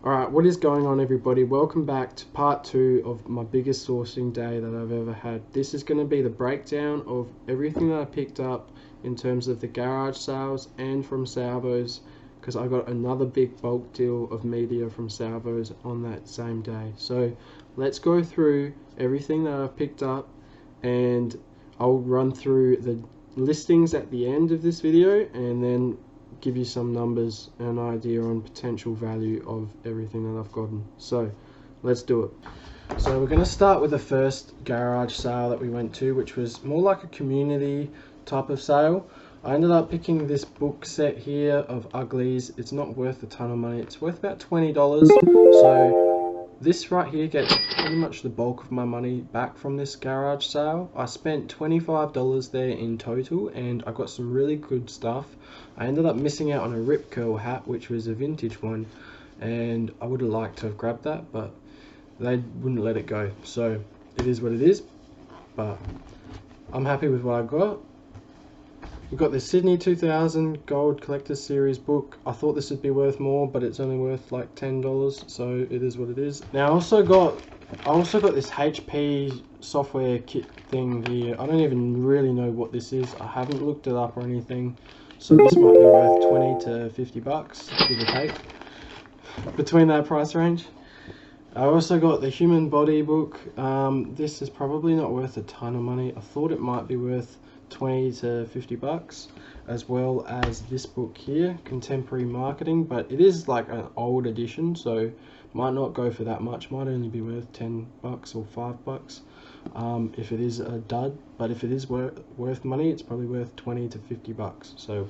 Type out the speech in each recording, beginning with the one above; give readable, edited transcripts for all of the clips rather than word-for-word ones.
Alright, what is going on everybody? Welcome back to part 2 of my biggest sourcing day that I've ever had. This is going to be the breakdown of everything that I picked up in terms of the garage sales and from salvos, because I got another big bulk deal of media from salvos on that same day. So let's go through everything that I've picked up, and I'll run through the listings at the end of this video and then give you some numbers and an idea on potential value of everything that I've gotten. So let's do it. So we're going to start with the first garage sale that we went to, which was more like a community type of sale. I ended up picking this book set here of uglies. It's not worth a ton of money. It's worth about $20. So this right here gets pretty much the bulk of my money back from this garage sale. I spent $25 there in total and I got some really good stuff. I ended up missing out on a Rip Curl hat, which was a vintage one, and I would have liked to have grabbed that, but they wouldn't let it go. So it is what it is, but I'm happy with what I got. We've got the Sydney 2000 Gold Collector's Series book. I thought this would be worth more, but it's only worth like $10, so it is what it is. Now I also got this HP software kit thing here. I don't even really know what this is. I haven't looked it up or anything, so this might be worth 20 to 50 bucks, give or take, between that price range. I also got the Human Body book. This is probably not worth a ton of money. I thought it might be worth 20 to 50 bucks, as well as this book here, Contemporary Marketing, but it is like an old edition, so might not go for that much. Might only be worth 10 bucks or 5 bucks if it is a dud, but if it is worth money, it's probably worth 20 to 50 bucks, so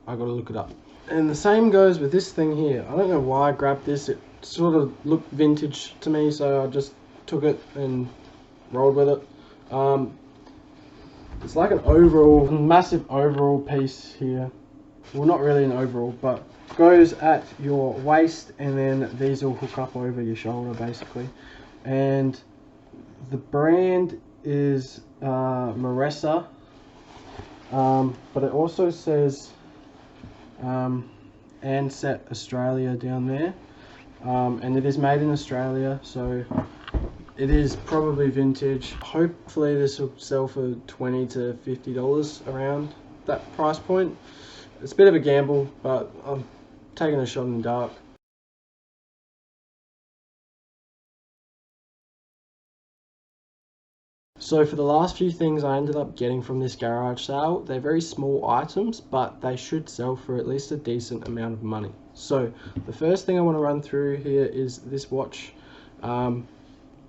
I gotta look it up. And the same goes with this thing here. I don't know why I grabbed this. It sort of looked vintage to me, so I just took it and rolled with it. It's like an overall, massive overall piece here. Well, not really an overall, but goes at your waist, and then these will hook up over your shoulder basically. And the brand is Resell, but it also says Ansett Australia down there, and it is made in Australia, so it is probably vintage. Hopefully this will sell for $20 to $50 around that price point. It's a bit of a gamble, but I'm taking a shot in the dark. So for the last few things I ended up getting from this garage sale, they're very small items, but they should sell for at least a decent amount of money. So the first thing I want to run through here is this watch.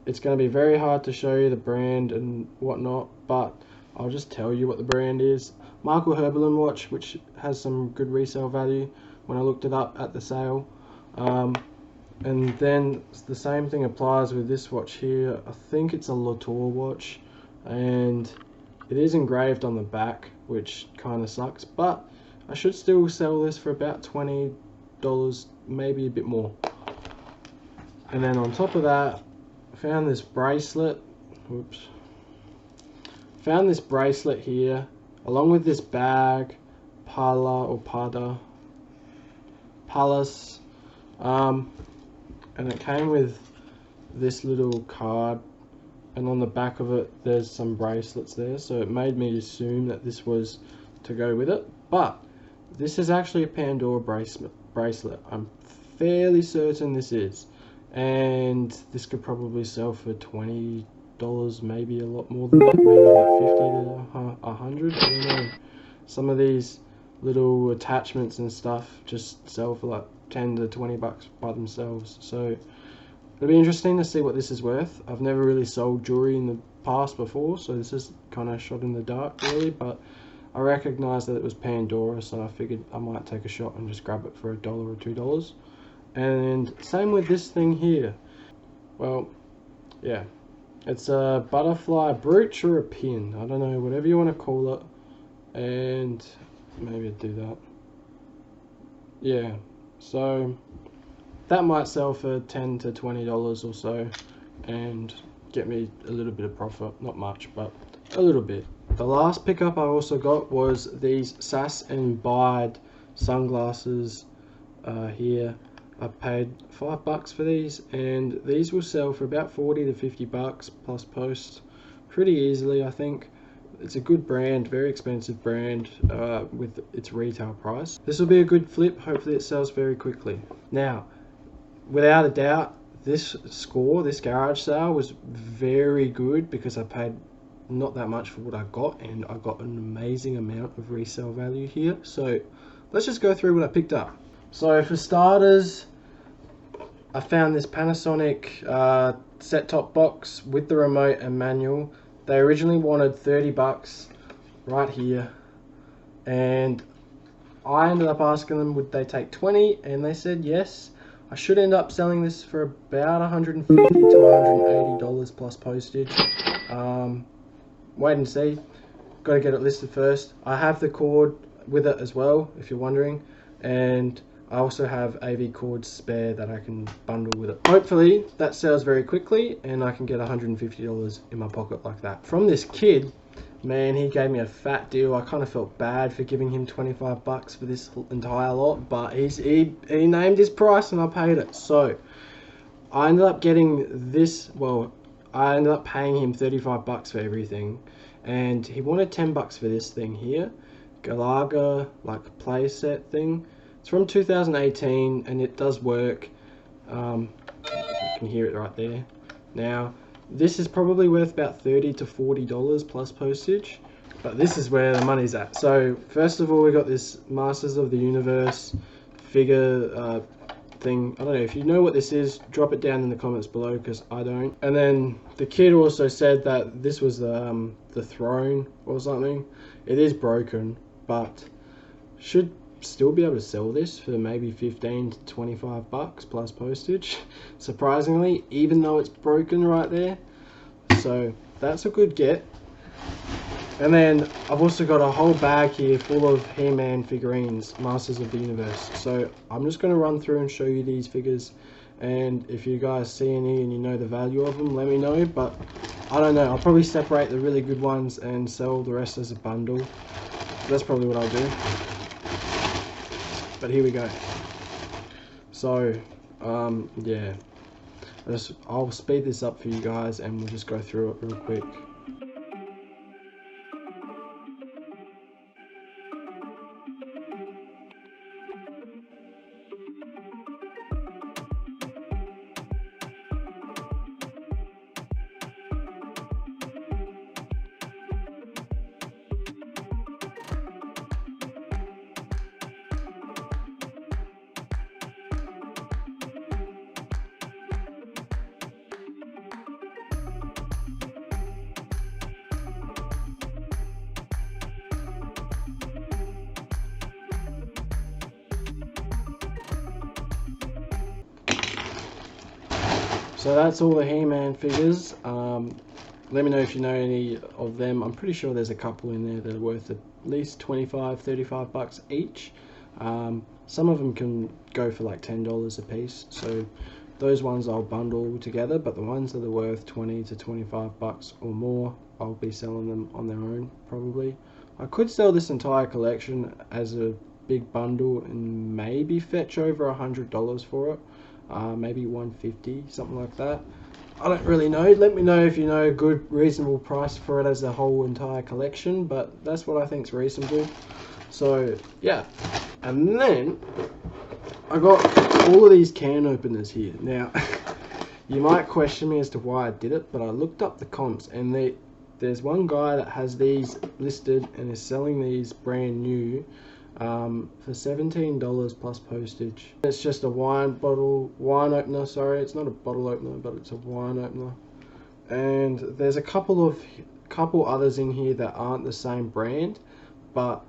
It's going to be very hard to show you the brand and whatnot, but I'll just tell you what the brand is. Michael Herbelin watch, which has some good resale value when I looked it up at the sale. And then the same thing applies with this watch here. I think it's a Latour watch, and it is engraved on the back, which kind of sucks, but I should still sell this for about $20, maybe a bit more. And then on top of that, I found this bracelet. Found this bracelet here, along with this bag, Palace. And it came with this little card, and on the back of it there's some bracelets there, so it made me assume that this was to go with it, but this is actually a Pandora bracelet. I'm fairly certain this is, and this could probably sell for $20, maybe a lot more than that, maybe like 50 to 100. I don't know. Some of these little attachments and stuff just sell for like 10 to 20 bucks by themselves, so it'll be interesting to see what this is worth. I've never really sold jewelry in the past before, so this is kind of shot in the dark really, but I recognized that it was Pandora, so I figured I might take a shot and just grab it for $1 or $2. And same with this thing here. Well, yeah, it's a butterfly brooch or a pin, I don't know, whatever you want to call it, and maybe I'd do that. Yeah, so that might sell for $10 to $20 or so and get me a little bit of profit. Not much, but a little bit. The last pickup I also got was these Sass and Bide sunglasses here. I paid $5 for these, and these will sell for about 40 to 50 bucks plus post pretty easily, I think. It's a good brand, very expensive brand with its retail price. This will be a good flip. Hopefully it sells very quickly. Now, without a doubt, this garage sale was very good because I paid not that much for what I got, and I got an amazing amount of resale value here. So let's just go through what I picked up. So for starters, I found this Panasonic set-top box with the remote and manual. They originally wanted 30 bucks right here, and I ended up asking them would they take 20, and they said yes. I should end up selling this for about $150 to $180 plus postage. Wait and see. Got to get it listed first. I have the cord with it as well, if you're wondering, and I also have AV cords spare that I can bundle with it. Hopefully that sells very quickly and I can get $150 in my pocket like that. From this kid, man, he gave me a fat deal. I kind of felt bad for giving him 25 bucks for this entire lot, but he named his price and I paid it. So I ended up getting this, well, I ended up paying him 35 bucks for everything, and he wanted 10 bucks for this thing here, Galaga like playset thing. It's from 2018 and it does work. You can hear it right there. Now this is probably worth about $30 to $40 plus postage, but this is where the money's at. So first of all, we got this Masters of the Universe figure thing. I don't know if you know what this is, drop it down in the comments below because I don't. And then the kid also said that this was the throne or something. It is broken, but should still be able to sell this for maybe 15 to 25 bucks plus postage, surprisingly, even though it's broken right there. So that's a good get. And then I've also got a whole bag here full of He-Man figurines, Masters of the Universe. So I'm just going to run through and show you these figures, and if you guys see any and you know the value of them, let me know. But I don't know, I'll probably separate the really good ones and sell the rest as a bundle. That's probably what I'll do. But here we go. So yeah, I'll speed this up for you guys and we'll just go through it real quick. So that's all the He-Man figures. Let me know if you know any of them. I'm pretty sure there's a couple in there that are worth at least 25, 35 bucks each. Some of them can go for like $10 a piece. So those ones I'll bundle together, but the ones that are worth 20 to 25 bucks or more, I'll be selling them on their own probably. I could sell this entire collection as a big bundle and maybe fetch over $100 for it. Maybe 150, something like that. I don't really know. Let me know if you know a good reasonable price for it as a whole entire collection, but that's what I think is reasonable. So yeah, and then I got all of these can openers here. Now you might question me as to why I did it, but I looked up the comps, and there's one guy that has these listed and is selling these brand new for $17 plus postage. It's just a wine opener, sorry, it's not a bottle opener, but it's a wine opener. And there's a couple others in here that aren't the same brand, but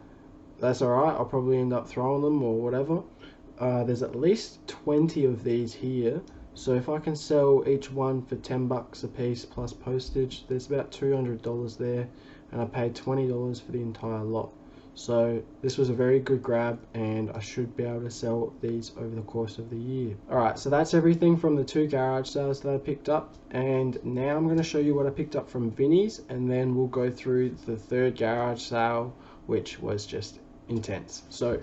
that's alright, I'll probably end up throwing them or whatever. There's at least 20 of these here, so if I can sell each one for 10 bucks a piece plus postage, there's about $200 there, and I paid $20 for the entire lot. So this was a very good grab, and I should be able to sell these over the course of the year. Alright, so that's everything from the 2 garage sales that I picked up, and now I'm going to show you what I picked up from Vinnie's, and then we'll go through the 3rd garage sale, which was just intense. So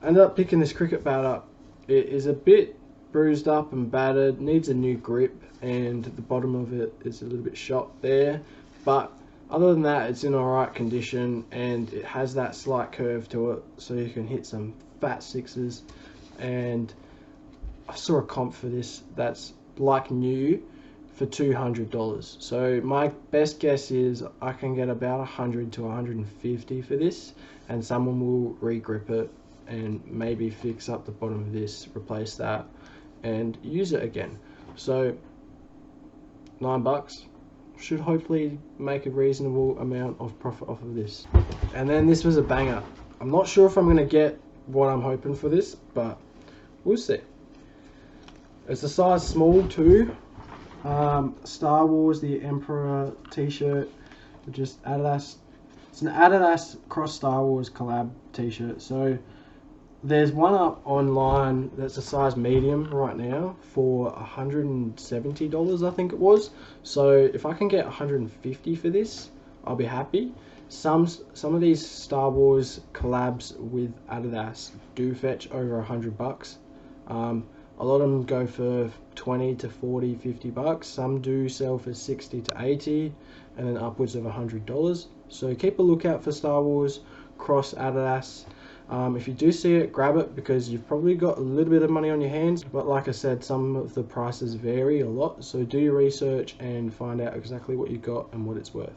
I ended up picking this cricket bat up It is a bit bruised up and battered, needs a new grip, and the bottom of it is a little bit shot there, but other than that it's in alright condition, and it has that slight curve to it so you can hit some fat sixes. And I saw a comp for this that's like new for $200, so my best guess is I can get about 100 to 150 for this, and someone will re-grip it and maybe fix up the bottom of this, replace that, and use it again. So $9 should hopefully make a reasonable amount of profit off of this. And then this was a banger. I'm not sure if I'm going to get what I'm hoping for this, but we'll see. It's a size small too. Star Wars The Emperor t-shirt, just Adidas. It's an Adidas cross Star Wars collab t-shirt. So there's one up online that's a size medium right now for $170, I think it was. So if I can get 150 for this, I'll be happy. Some of these Star Wars collabs with Adidas do fetch over $100. A lot of them go for 20 to 40, $50. Some do sell for 60 to 80, and then upwards of $100. So keep a lookout for Star Wars cross Adidas. If you do see it, grab it, because you've probably got a little bit of money on your hands. But like I said, some of the prices vary a lot, so do your research and find out exactly what you got and what it's worth.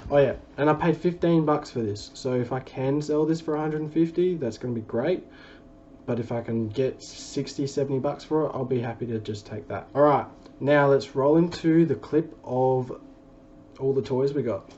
Oh yeah, and I paid $15 for this, so if I can sell this for 150, that's going to be great. But if I can get 60, $70 for it, I'll be happy to just take that. Alright, now let's roll into the clip of all the toys we got.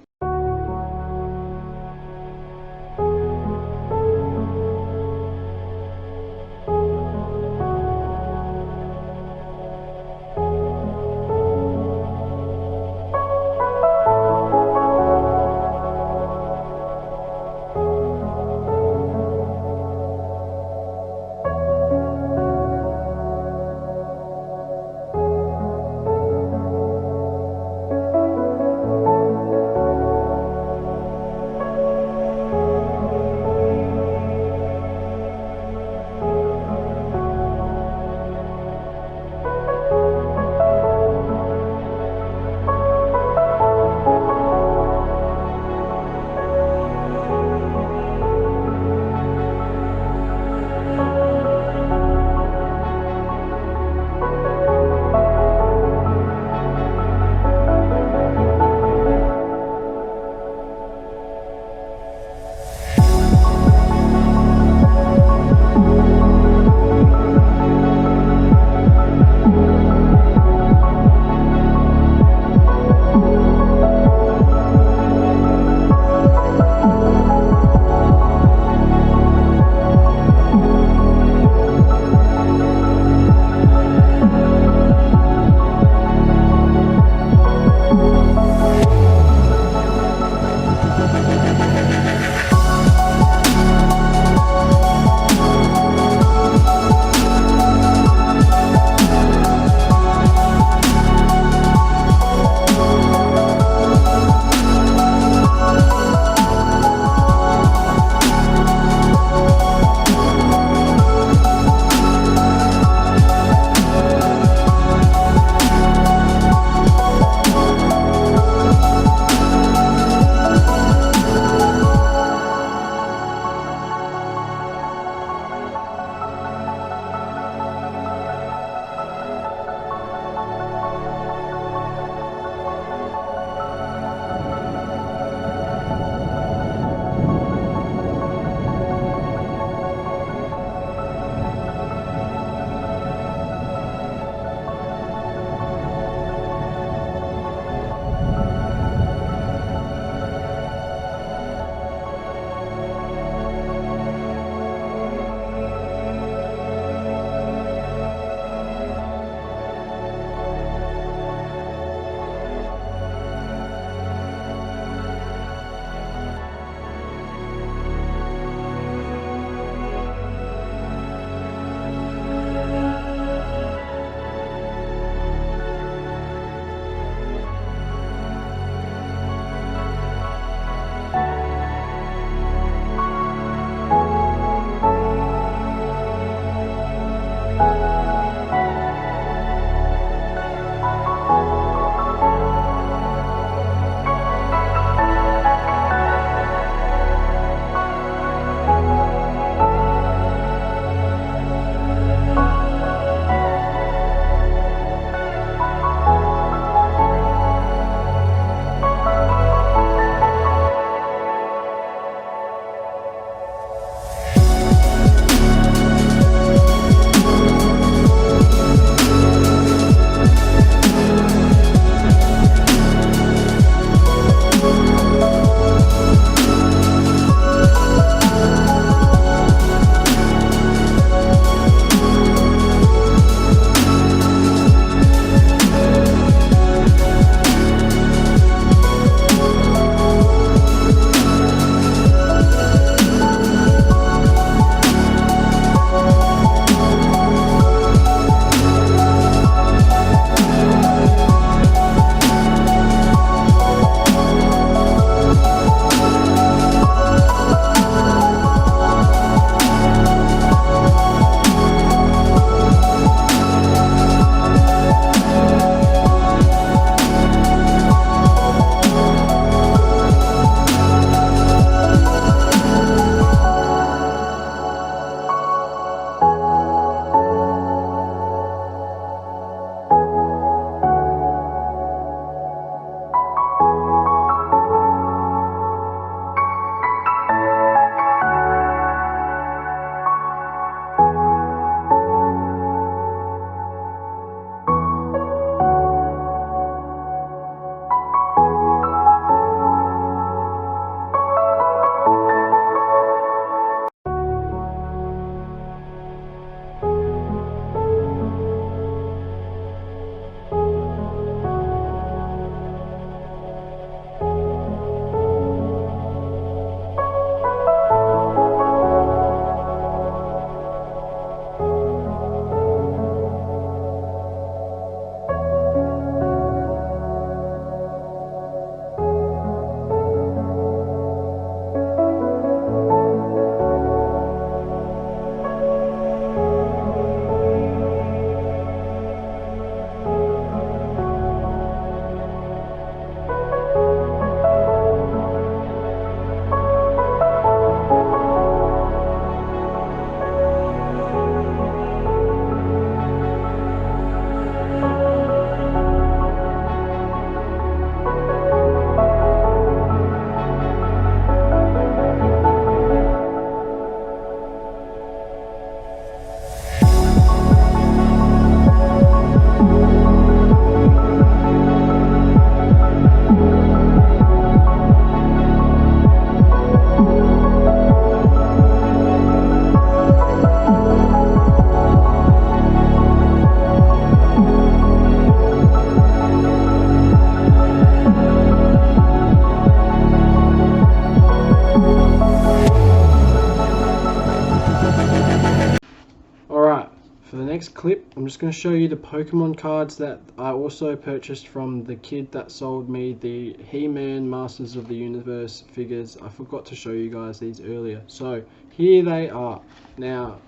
next clip, I'm just going to show you the Pokemon cards that I also purchased from the kid that sold me the He-Man Masters of the Universe figures. I forgot to show you guys these earlier. So here they are. Now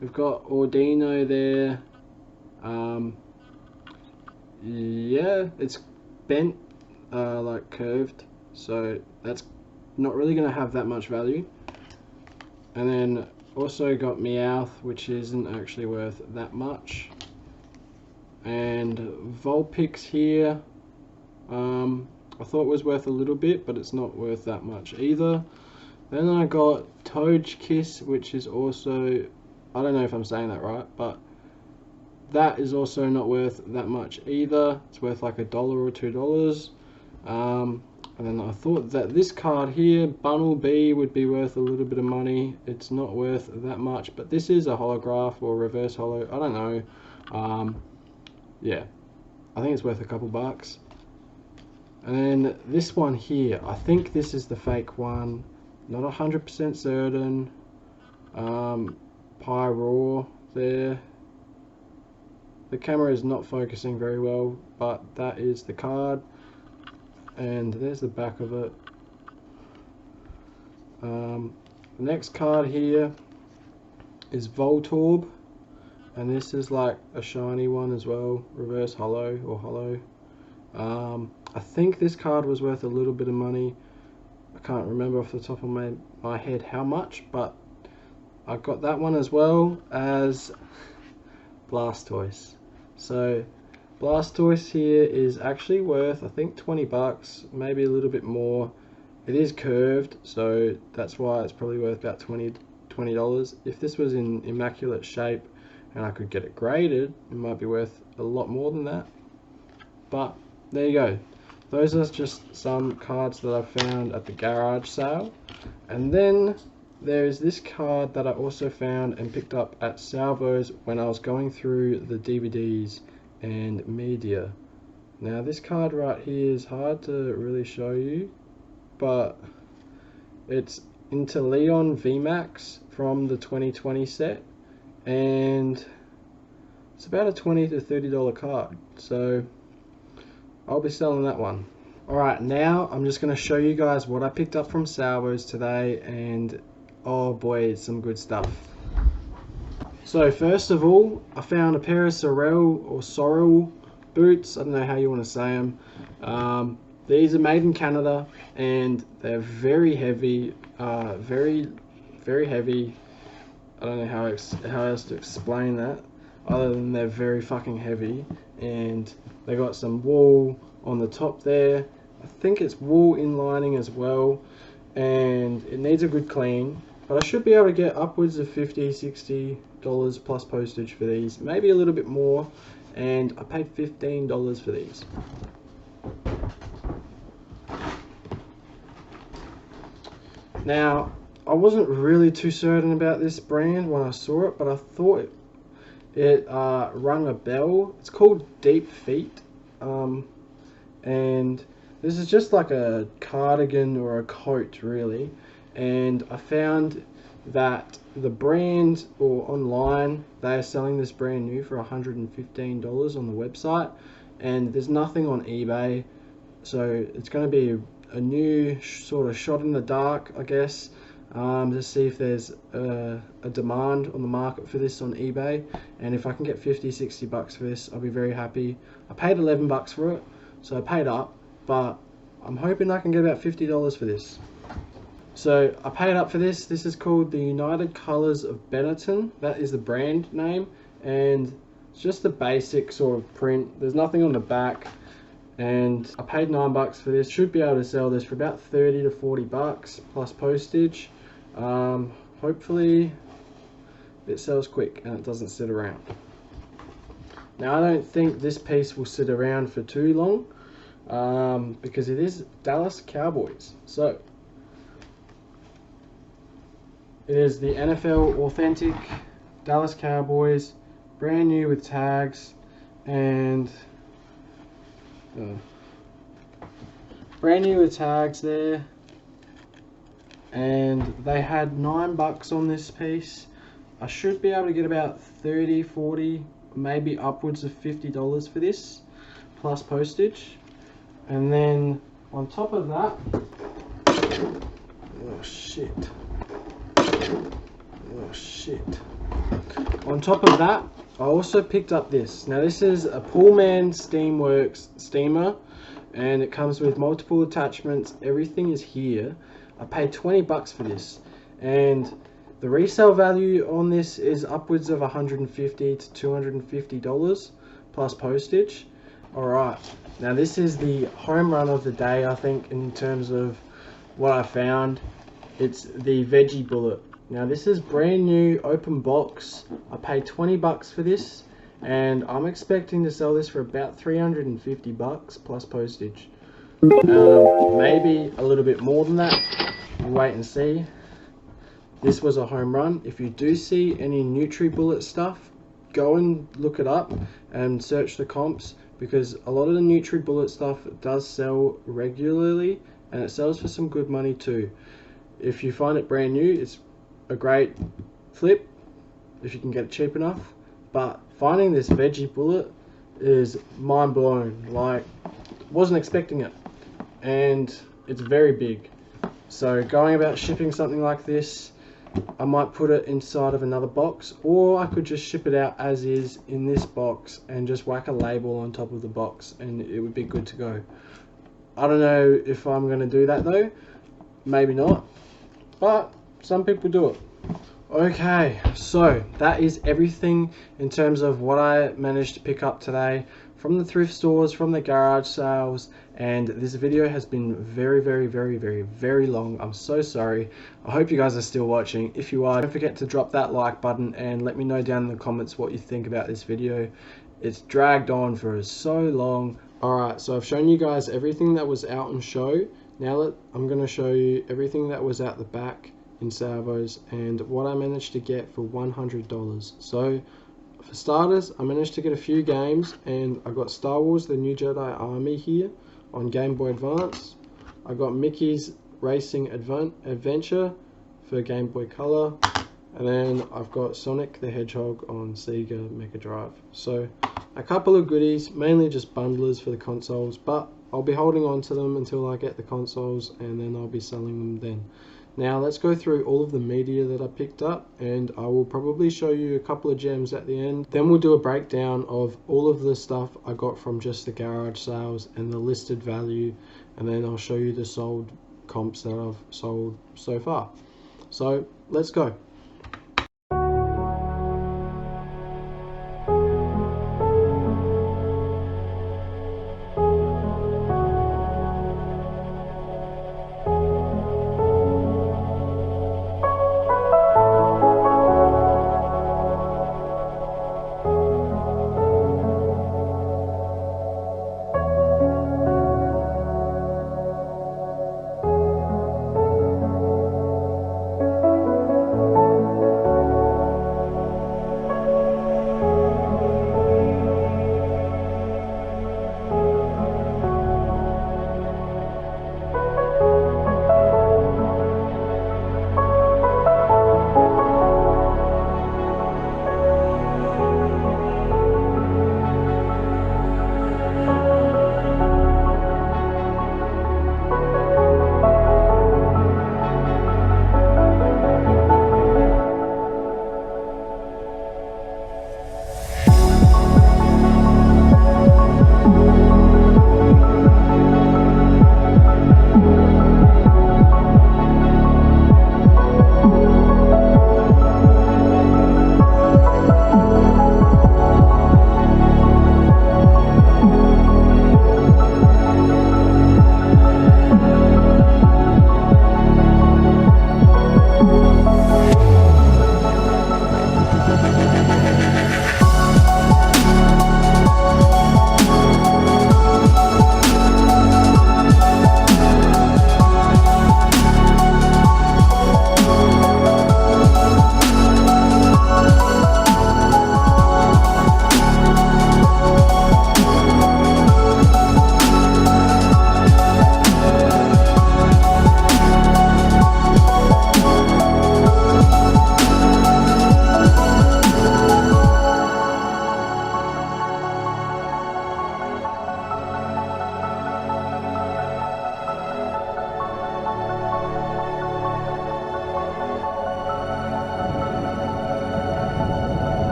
we've got Ordino there. Yeah, it's bent, like curved, so that's not really going to have that much value. And then also got Meowth, which isn't actually worth that much. And Vulpix here, I thought it was worth a little bit, but it's not worth that much either. Then I got Togekiss, which is also, I don't know if I'm saying that right, but that is also not worth that much either. It's worth like $1 or $2. And then I thought that this card here, Bunnelby, would be worth a little bit of money. It's not worth that much, but this is a holograph or reverse holo, I don't know. Yeah, I think it's worth a couple bucks. And then this one here, I think this is the fake one, not 100% certain. Pyroar there. The camera is not focusing very well, but that is the card. And there's the back of it. The next card here is Voltorb, and this is like a shiny one as well, reverse hollow or hollow. I think this card was worth a little bit of money. I can't remember off the top of my head how much, but I got that one as well as Blastoise. So Blastoise here is actually worth, I think, 20 bucks, maybe a little bit more. It is curved, so that's why it's probably worth about $20. If this was in immaculate shape and I could get it graded, it might be worth a lot more than that. But there you go. Those are just some cards that I found at the garage sale. And then there's this card that I also found and picked up at Salvo's when I was going through the DVDs and media. Now this card right here is hard to really show you, but it's Leon VMAX from the 2020 set, and it's about a $20 to $30 card, so I'll be selling that one. Alright, now I'm just going to show you guys what I picked up from Salvo's today, and oh boy, it's some good stuff. So first of all, I found a pair of Sorrel boots. I don't know how you want to say them. These are made in Canada and they're very heavy, very heavy. I don't know how else to explain that other than they're very fucking heavy, and they got some wool on the top there. I think it's wool inlining as well, and it needs a good clean, but I should be able to get upwards of $50-60 plus postage for these, maybe a little bit more, and I paid $15 for these. Now, I wasn't really too certain about this brand when I saw it, but I thought it rung a bell. It's called Deep Feet, and this is just like a cardigan or a coat really, and I found that the brand, or online, they are selling this brand new for $115 on the website, and there's nothing on eBay, so it's going to be a new sort of shot in the dark, I guess, to see if there's a demand on the market for this on eBay, and if I can get 50-60 bucks for this, I'll be very happy. I paid 11 bucks for it, so I paid up, but I'm hoping I can get about $50 for this. So I paid up for this. This is called the United Colors of Benetton. That is the brand name, and it's just the basic sort of print. There's nothing on the back, and I paid 9 bucks for this. Should be able to sell this for about 30 to 40 bucks plus postage. Hopefully it sells quick and it doesn't sit around. Now I don't think this piece will sit around for too long, because it is Dallas Cowboys. So it is the NFL Authentic Dallas Cowboys, brand new with tags, and brand new with tags there, and they had 9 bucks on this piece. I should be able to get about 30, 40, maybe upwards of $50 for this plus postage. And then on top of that, oh shit, on top of that, I also picked up this. Now this is a Pullman Steamworks steamer, and it comes with multiple attachments. Everything is here. I paid 20 bucks for this, and the resale value on this is upwards of $150 to $250 plus postage. Alright, now this is the home run of the day, I think, in terms of what I found. It's the Veggie Bullet. Now this is brand new, open box. I paid 20 bucks for this, and I'm expecting to sell this for about 350 bucks plus postage. Maybe a little bit more than that. We'll wait and see. This was a home run. If you do see any NutriBullet stuff, go and look it up and search the comps, because a lot of the NutriBullet stuff does sell regularly, and it sells for some good money too. If you find it brand new, it's a great flip if you can get it cheap enough, but finding this Veggie Bullet is mind blowing. Like, wasn't expecting it, and it's very big. So going about shipping something like this, I might put it inside of another box, or I could just ship it out as is in this box and just whack a label on top of the box and it would be good to go. I don't know if I'm going to do that though, maybe not, but some people do it. Okay, so that is everything in terms of what I managed to pick up today from the thrift stores, from the garage sales, and this video has been very long. I'm so sorry. I hope you guys are still watching. If you are, don't forget to drop that like button and let me know down in the comments what you think about this video. It's dragged on for so long. Alright, so I've shown you guys everything that was out on show. Now I'm going to show you everything that was out the back in salvos and what I managed to get for $100. So for starters, I managed to get a few games, and I got Star Wars The New Jedi Army here on Game Boy Advance. I got Mickey's Racing Adventure for Game Boy Color, and then I've got Sonic the Hedgehog on Sega Mega Drive. So a couple of goodies, mainly just bundlers for the consoles, but I'll be holding on to them until I get the consoles, and then I'll be selling them then. Now let's go through all of the media that I picked up, and I will probably show you a couple of gems at the end. Then we'll do a breakdown of all of the stuff I got from just the garage sales and the listed value, and then I'll show you the sold comps that I've sold so far. So let's go.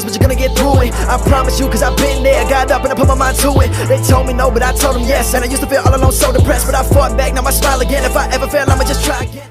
but you're gonna get through it. I promise you, cause I've been there. Got up and I put my mind to it. They told me no, but I told them yes. And I used to feel all alone, so depressed, but I fought back, now I smile again. If I ever fail, I'ma just try again.